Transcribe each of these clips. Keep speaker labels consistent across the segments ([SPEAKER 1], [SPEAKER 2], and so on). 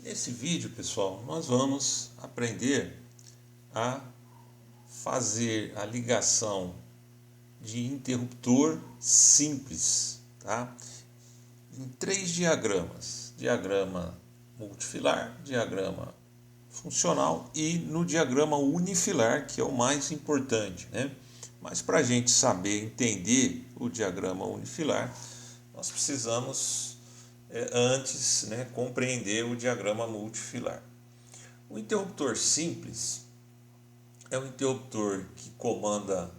[SPEAKER 1] Nesse vídeo, pessoal, nós vamos aprender a fazer a ligação de interruptor simples, tá? Em três diagramas: diagrama multifilar, diagrama funcional e no diagrama unifilar, que é o mais importante, né? Mas para a gente saber entender o diagrama unifilar, nós precisamos antes, né, compreender o diagrama multifilar. O interruptor simples é um interruptor que comanda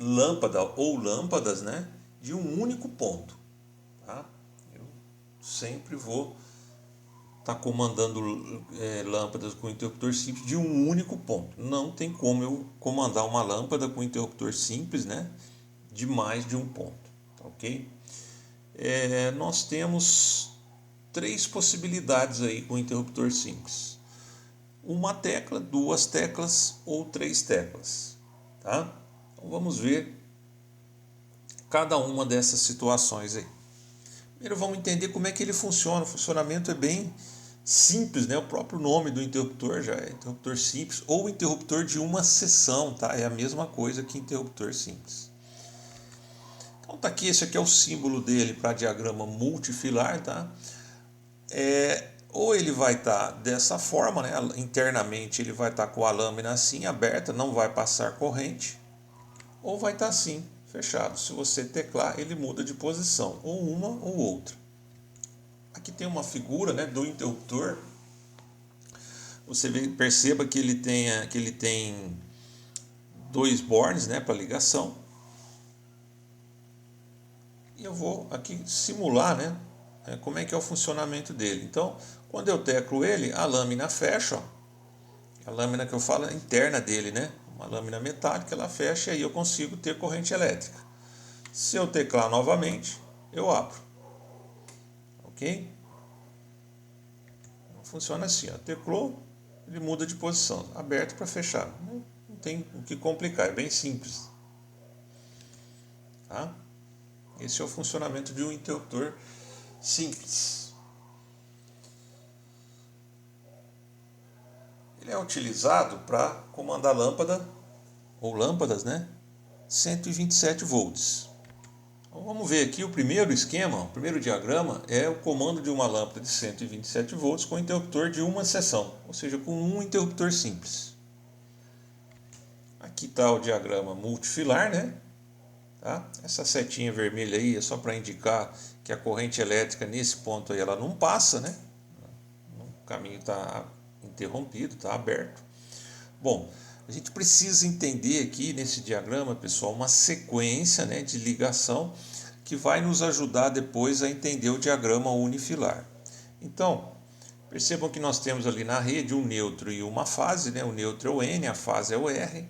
[SPEAKER 1] lâmpada ou lâmpadas, né, de um único ponto. Tá? Eu sempre vou estar comandando lâmpadas com interruptor simples de um único ponto. Não tem como eu comandar uma lâmpada com interruptor simples, né, de mais de um ponto. Tá, ok? Nós temos três possibilidades aí com interruptor simples: uma tecla, duas teclas ou três teclas, tá? Então vamos ver cada uma dessas situações aí. Primeiro vamos entender como é que ele funciona. O funcionamento é bem simples, né? O próprio nome do interruptor já é interruptor simples ou interruptor de uma seção, tá? É a mesma coisa que interruptor simples. Então tá aqui, esse aqui é o símbolo dele para diagrama multifilar, tá? Ou ele vai estar dessa forma, né? Internamente ele vai estar com a lâmina assim aberta, não vai passar corrente, ou vai estar assim, fechado. Se você teclar, ele muda de posição, ou uma ou outra. Aqui tem uma figura, né, do interruptor. Você perceba que ele tem dois bornes, né, para ligação. E eu vou aqui simular, né, como é que é o funcionamento dele. Então, quando eu teclo ele, a lâmina fecha, ó. A lâmina que eu falo é interna dele, né? Uma lâmina metálica, ela fecha e aí eu consigo ter corrente elétrica. Se eu teclar novamente, eu abro. Ok? Funciona assim, ó. Teclou, ele muda de posição. Aberto para fechar. Não tem o que complicar, é bem simples. Tá? Esse é o funcionamento de um interruptor simples. Ele é utilizado para comandar lâmpada ou lâmpadas, né? 127 volts. Então, vamos ver aqui o primeiro esquema, o primeiro diagrama é o comando de uma lâmpada de 127 volts com interruptor de uma seção, ou seja, com um interruptor simples. Aqui está o diagrama multifilar, né? Tá? Essa setinha vermelha aí é só para indicar que a corrente elétrica nesse ponto aí ela não passa, né? O caminho está interrompido, está aberto. Bom, a gente precisa entender aqui nesse diagrama, pessoal, uma sequência, né, de ligação que vai nos ajudar depois a entender o diagrama unifilar. Então, percebam que nós temos ali na rede um neutro e uma fase, né? O neutro é o N, a fase é o R,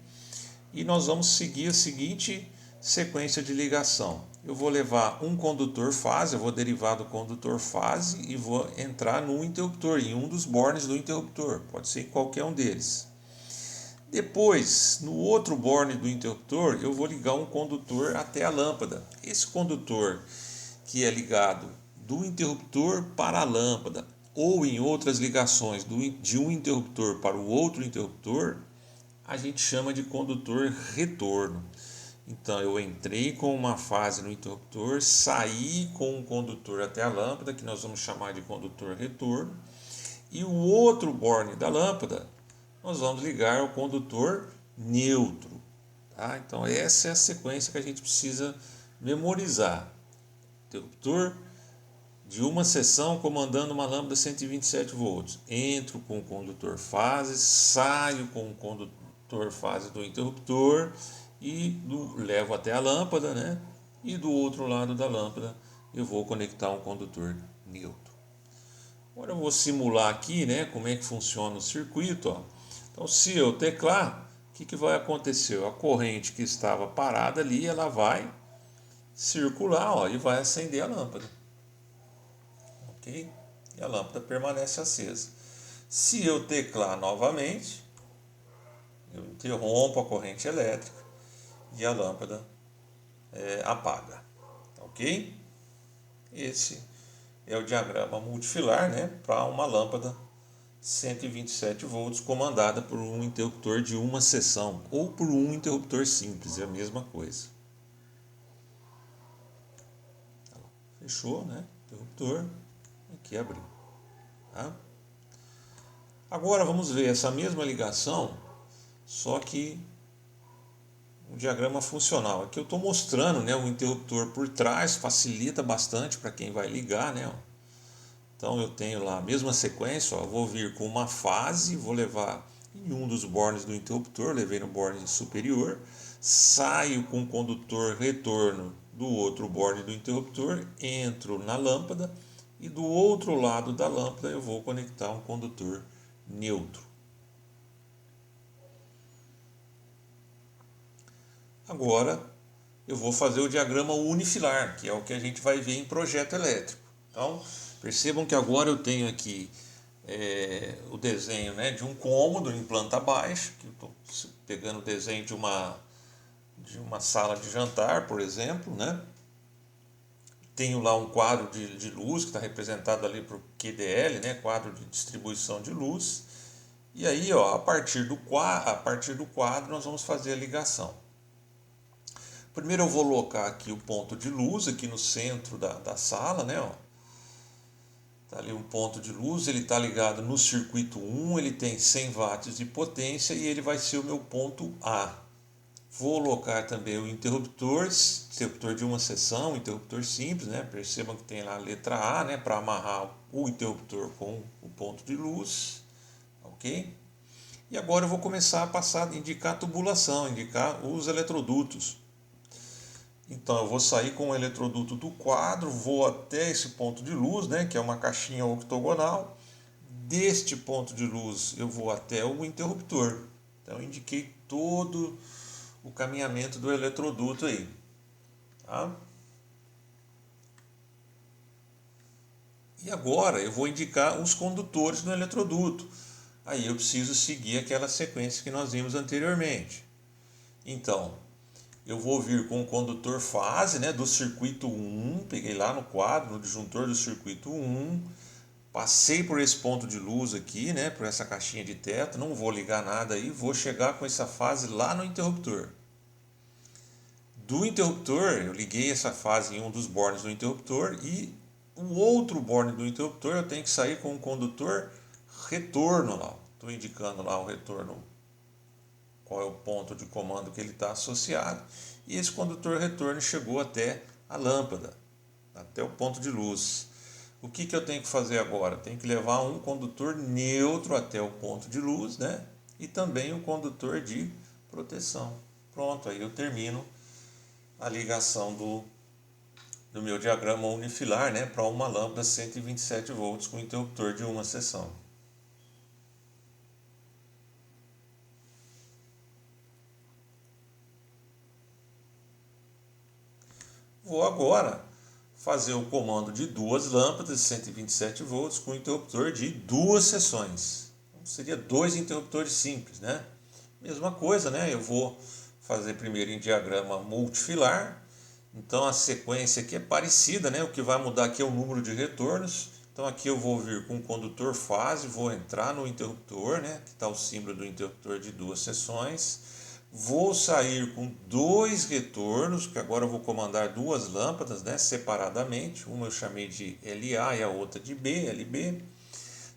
[SPEAKER 1] e nós vamos seguir a seguinte sequência de ligação. Eu vou levar um condutor fase, eu vou derivar do condutor fase e vou entrar no interruptor, em um dos bornes do interruptor, pode ser em qualquer um deles. Depois, no outro borne do interruptor, eu vou ligar um condutor até a lâmpada. Esse condutor que é ligado do interruptor para a lâmpada ou em outras ligações de um interruptor para o outro interruptor, a gente chama de condutor retorno. Então eu entrei com uma fase no interruptor, saí com um condutor até a lâmpada, que nós vamos chamar de condutor retorno, e o outro borne da lâmpada nós vamos ligar ao condutor neutro. Tá? Então essa é a sequência que a gente precisa memorizar. Interruptor de uma seção comandando uma lâmpada 127 volts. Entro com o condutor fase, saio com o condutor fase do interruptor e levo até a lâmpada, né? E do outro lado da lâmpada eu vou conectar um condutor neutro. Agora eu vou simular aqui, né, como é que funciona o circuito. Ó. Então, se eu teclar, o que vai acontecer? A corrente que estava parada ali, ela vai circular, ó, e vai acender a lâmpada. Ok? E a lâmpada permanece acesa. Se eu teclar novamente, eu interrompo a corrente elétrica e a lâmpada apaga. Ok? Esse é o diagrama multifilar, né, para uma lâmpada 127 volts comandada por um interruptor de uma seção ou por um interruptor simples, é a mesma coisa. Fechou, né? Interruptor, aqui abriu. Tá? Agora vamos ver essa mesma ligação, só que um diagrama funcional. Aqui eu estou mostrando, né, o interruptor por trás, facilita bastante para quem vai ligar, né? Então eu tenho lá a mesma sequência, ó, vou vir com uma fase, vou levar em um dos bornes do interruptor, levei no borne superior, saio com o condutor retorno do outro borne do interruptor, entro na lâmpada e do outro lado da lâmpada eu vou conectar um condutor neutro. Agora eu vou fazer o diagrama unifilar, que é o que a gente vai ver em projeto elétrico. Então, percebam que agora eu tenho aqui o desenho, né, de um cômodo em planta baixa, que eu estou pegando o desenho de uma sala de jantar, por exemplo, né? Tenho lá um quadro de luz que está representado ali por QDL, né, quadro de distribuição de luz. E aí, ó, a partir do quadro nós vamos fazer a ligação. Primeiro eu vou colocar aqui o ponto de luz aqui no centro da sala, né? Ó. Tá ali um ponto de luz, ele está ligado no circuito 1, ele tem 100 watts de potência e ele vai ser o meu ponto A. Vou colocar também o interruptor de uma seção, interruptor simples, né? Percebam que tem lá a letra A, né? Para amarrar o interruptor com o ponto de luz, ok? E agora eu vou começar a indicar a tubulação, indicar os eletrodutos. Então eu vou sair com o eletroduto do quadro, vou até esse ponto de luz, né, que é uma caixinha octogonal. Deste ponto de luz eu vou até o interruptor. Então eu indiquei todo o caminhamento do eletroduto aí. Tá? E agora eu vou indicar os condutores do eletroduto. Aí eu preciso seguir aquela sequência que nós vimos anteriormente. Então, eu vou vir com o condutor fase, né, do circuito 1, peguei lá no quadro, no disjuntor do circuito 1, passei por esse ponto de luz aqui, né, por essa caixinha de teto, não vou ligar nada aí, vou chegar com essa fase lá no interruptor. Do interruptor, eu liguei essa fase em um dos bornes do interruptor e o outro borne do interruptor eu tenho que sair com o condutor retorno lá. Estou indicando lá o retorno, qual é o ponto de comando que ele está associado. E esse condutor retorno chegou até a lâmpada, até o ponto de luz. O que eu tenho que fazer agora? Tenho que levar um condutor neutro até o ponto de luz, né? E também um condutor de proteção. Pronto, aí eu termino a ligação do meu diagrama unifilar, né, para uma lâmpada 127 volts com interruptor de uma seção. Vou agora fazer o comando de duas lâmpadas de 127 volts com interruptor de duas seções. Então, seria dois interruptores simples, né? Mesma coisa, né? Eu vou fazer primeiro em diagrama multifilar. Então a sequência aqui é parecida, né? O que vai mudar aqui é o número de retornos. Então aqui eu vou vir com o condutor fase, vou entrar no interruptor, né? Que está o símbolo do interruptor de duas seções. Vou sair com dois retornos, que agora eu vou comandar duas lâmpadas, né, separadamente. Uma eu chamei de LA e a outra de B, LB.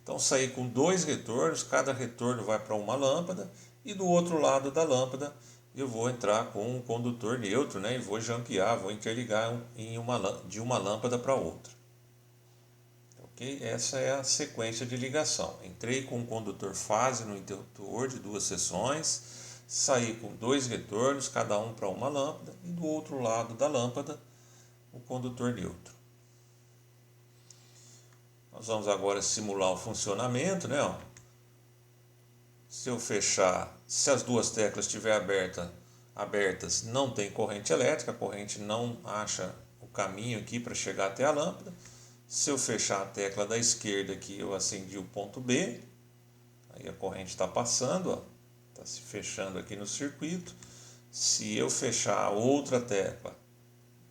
[SPEAKER 1] Então sair com dois retornos, cada retorno vai para uma lâmpada. E do outro lado da lâmpada eu vou entrar com um condutor neutro, né, e vou jampear, vou interligar de uma lâmpada para outra. Ok? Essa é a sequência de ligação. Entrei com um condutor fase no interruptor de duas seções. Sair com dois retornos, cada um para uma lâmpada, e do outro lado da lâmpada o condutor neutro. Nós vamos agora simular o funcionamento, né? Ó. Se eu fechar, se as duas teclas estiverem abertas, não tem corrente elétrica, a corrente não acha o caminho aqui para chegar até a lâmpada. Se eu fechar a tecla da esquerda aqui, eu acendi o ponto B, aí a corrente está passando, ó. Está se fechando aqui no circuito. Se eu fechar a outra tecla,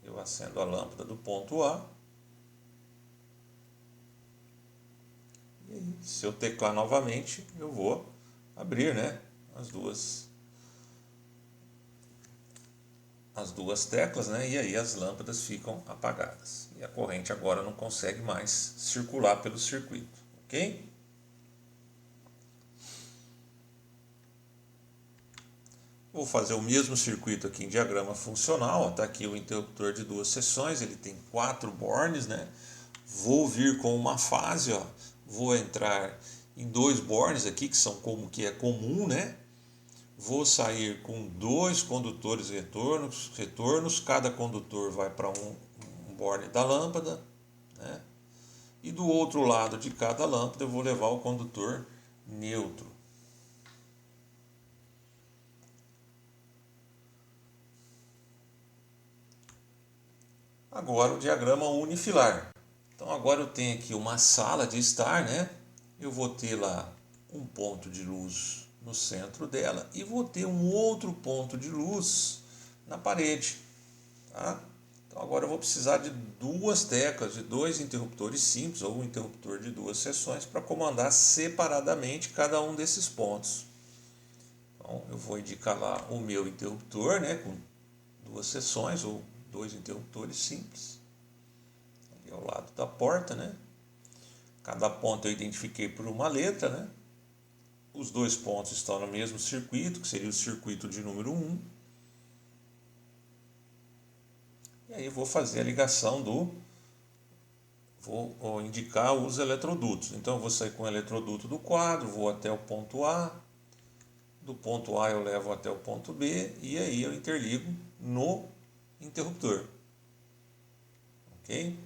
[SPEAKER 1] eu acendo a lâmpada do ponto A. se eu teclar novamente, eu vou abrir, né, as duas teclas, né, e aí as lâmpadas ficam apagadas. E a corrente agora não consegue mais circular pelo circuito, ok? Vou fazer o mesmo circuito aqui em diagrama funcional. Está aqui o interruptor de 2 seções, ele tem 4 bornes, né? Vou vir com uma fase, ó. Vou entrar em 2 bornes aqui, que são como que é comum, né? Vou sair com 2 condutores retornos, cada condutor vai para um borne da lâmpada, né? E do outro lado de cada lâmpada eu vou levar o condutor neutro. Agora o diagrama unifilar. Então agora eu tenho aqui uma sala de estar, né? Eu vou ter lá um ponto de luz no centro dela e vou ter um outro ponto de luz na parede, tá? Então agora eu vou precisar de 2 teclas, de 2 interruptores simples ou um interruptor de 2 seções para comandar separadamente cada um desses pontos. Então eu vou indicar lá o meu interruptor, né, com 2 seções ou 2 interruptores simples. Ali ao lado da porta, né? Cada ponto eu identifiquei por uma letra, né? Os 2 pontos estão no mesmo circuito, que seria o circuito de número 1. E aí eu vou fazer a ligação vou indicar os eletrodutos. Então eu vou sair com o eletroduto do quadro, vou até o ponto A. Do ponto A eu levo até o ponto B e aí eu interligo no interruptor. Ok?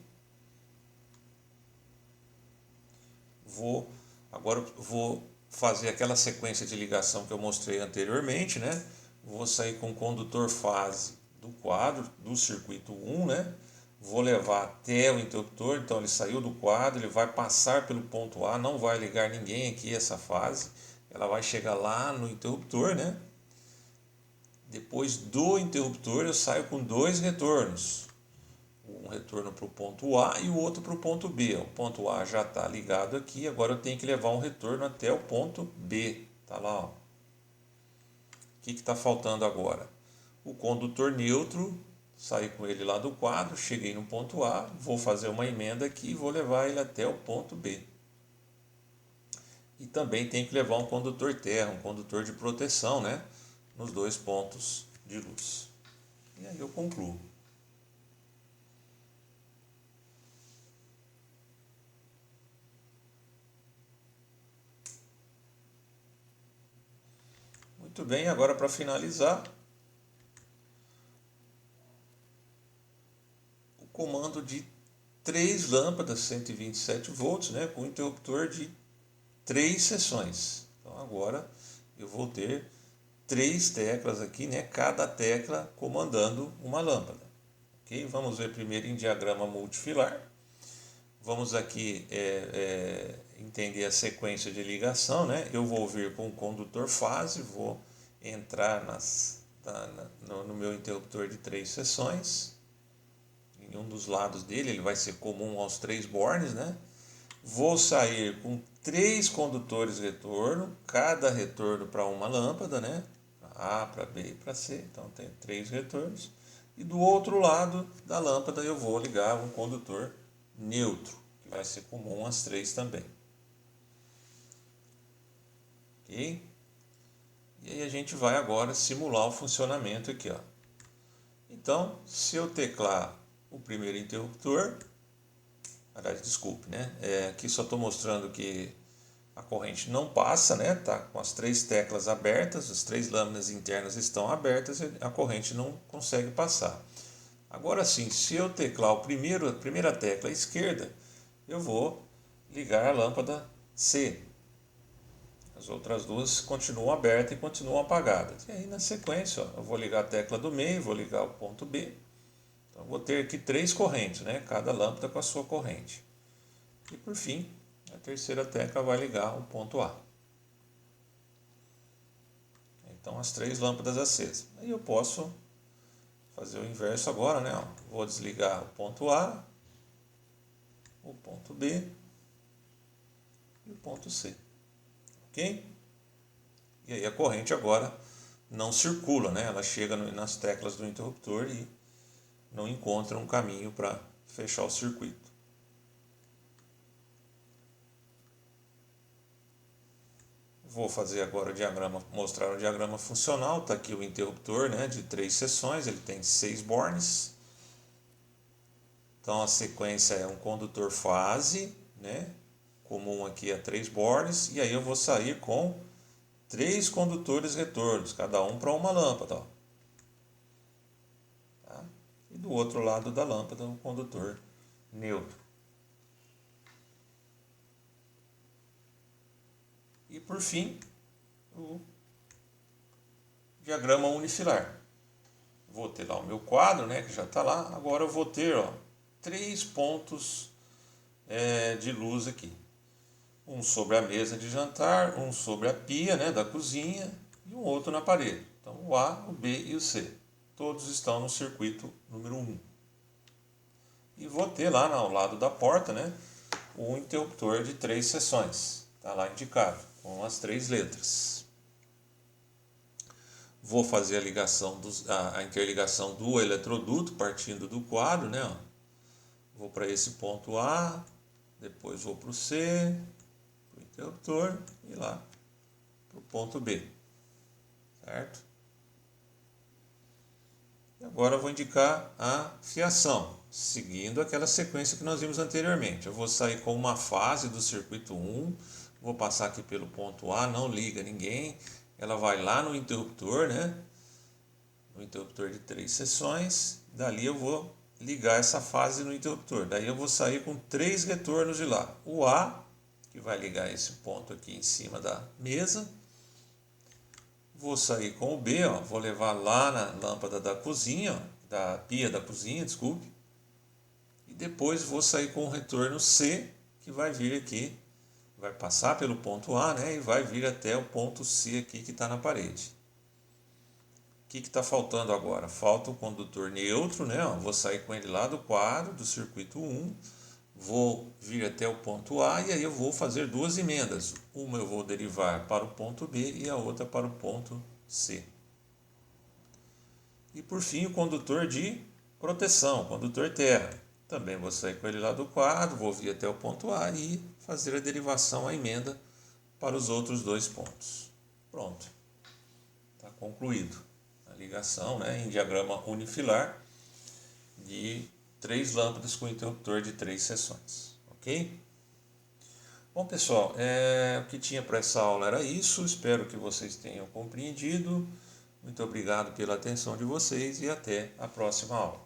[SPEAKER 1] Agora vou fazer aquela sequência de ligação que eu mostrei anteriormente, né? Vou sair com o condutor fase do quadro, do circuito 1, né? Vou levar até o interruptor, então ele saiu do quadro, ele vai passar pelo ponto A, não vai ligar ninguém aqui essa fase, ela vai chegar lá no interruptor, né? Depois do interruptor eu saio com 2 retornos, um retorno para o ponto A e o outro para o ponto B. O ponto A já está ligado aqui, agora eu tenho que levar um retorno até o ponto B. Tá lá, ó. O que está faltando agora? O condutor neutro, saí com ele lá do quadro, cheguei no ponto A, vou fazer uma emenda aqui e vou levar ele até o ponto B. E também tenho que levar um condutor terra, um condutor de proteção, né? Nos 2 pontos de luz. E aí eu concluo. Muito bem, agora para finalizar, o comando de 3 lâmpadas 127 volts, né, com interruptor de 3 seções. Então agora eu vou ter 3 teclas aqui, né, cada tecla comandando uma lâmpada. Ok? Vamos ver primeiro em diagrama multifilar. Vamos aqui entender a sequência de ligação, né? Eu vou vir com o condutor fase, vou entrar no meu interruptor de 3 seções. Em um dos lados dele, ele vai ser comum aos 3 bornes, né? Vou sair com 3 condutores retorno, cada retorno para uma lâmpada, né? Para A, para B e para C, então tem 3 retornos. E do outro lado da lâmpada eu vou ligar um condutor neutro, que vai ser comum às 3 também. Ok? E aí a gente vai agora simular o funcionamento aqui, ó. Então, se eu teclar o primeiro interruptor, aliás, desculpe, né? Aqui só estou mostrando que a corrente não passa, né? Tá com as 3 teclas abertas, as 3 lâminas internas estão abertas e a corrente não consegue passar. Agora sim, se eu teclar a primeira tecla à esquerda, eu vou ligar a lâmpada C. As outras duas continuam abertas e continuam apagadas. E aí na sequência, ó, eu vou ligar a tecla do meio, vou ligar o ponto B. Então eu vou ter aqui 3 correntes, né? Cada lâmpada com a sua corrente. E por fim, a terceira tecla vai ligar o ponto A. Então as 3 lâmpadas acesas. Aí eu posso fazer o inverso agora, né? Vou desligar o ponto A, o ponto B e o ponto ponto C. Ok? E aí a corrente agora não circula, né? Ela chega nas teclas do interruptor e não encontra um caminho para fechar o circuito. Vou fazer agora o diagrama, mostrar o diagrama funcional. Está aqui o interruptor, né, de 3 seções, ele tem 6 bornes. Então a sequência é um condutor fase, né, comum aqui a 3 bornes, e aí eu vou sair com 3 condutores retornos, cada um para uma lâmpada. Ó. Tá? E do outro lado da lâmpada, um condutor neutro. E por fim, o diagrama unifilar. Vou ter lá o meu quadro, né, que já está lá. Agora eu vou ter 3 pontos de luz aqui. Um sobre a mesa de jantar, um sobre a pia, né, da cozinha e um outro na parede. Então o A, o B e o C. Todos estão no circuito número 1. E vou ter lá ao lado da porta, né, um interruptor de 3 seções. Está lá indicado, com as 3 letras. Vou fazer a interligação do eletroduto partindo do quadro, né? Ó. Vou para esse ponto A, depois vou para o C, para o interruptor e lá para o ponto B, certo? E agora eu vou indicar a fiação, seguindo aquela sequência que nós vimos anteriormente. Eu vou sair com uma fase do circuito 1, vou passar aqui pelo ponto A, não liga ninguém. Ela vai lá no interruptor, né? No interruptor de 3 seções. Dali eu vou ligar essa fase no interruptor. Daí eu vou sair com 3 retornos de lá. O A, que vai ligar esse ponto aqui em cima da mesa. Vou sair com o B, ó. Vou levar lá na lâmpada da cozinha, ó, da pia da cozinha, desculpe. E depois vou sair com o retorno C, que vai vir aqui. Vai passar pelo ponto A, né, e vai vir até o ponto C aqui que está na parede. O que está faltando agora? Falta o condutor neutro, né? Vou sair com ele lá do quadro, do circuito 1. Vou vir até o ponto A e aí eu vou fazer 2 emendas. Uma eu vou derivar para o ponto B e a outra para o ponto C. E por fim o condutor de proteção, condutor terra. Também vou sair com ele lá do quadro, vou vir até o ponto A e fazer a derivação, a emenda para os outros 2 pontos. Pronto, está concluído a ligação, né, em diagrama unifilar de 3 lâmpadas com interruptor de 3 seções, ok? Bom pessoal, o que tinha para essa aula era isso, espero que vocês tenham compreendido. Muito obrigado pela atenção de vocês e até a próxima aula.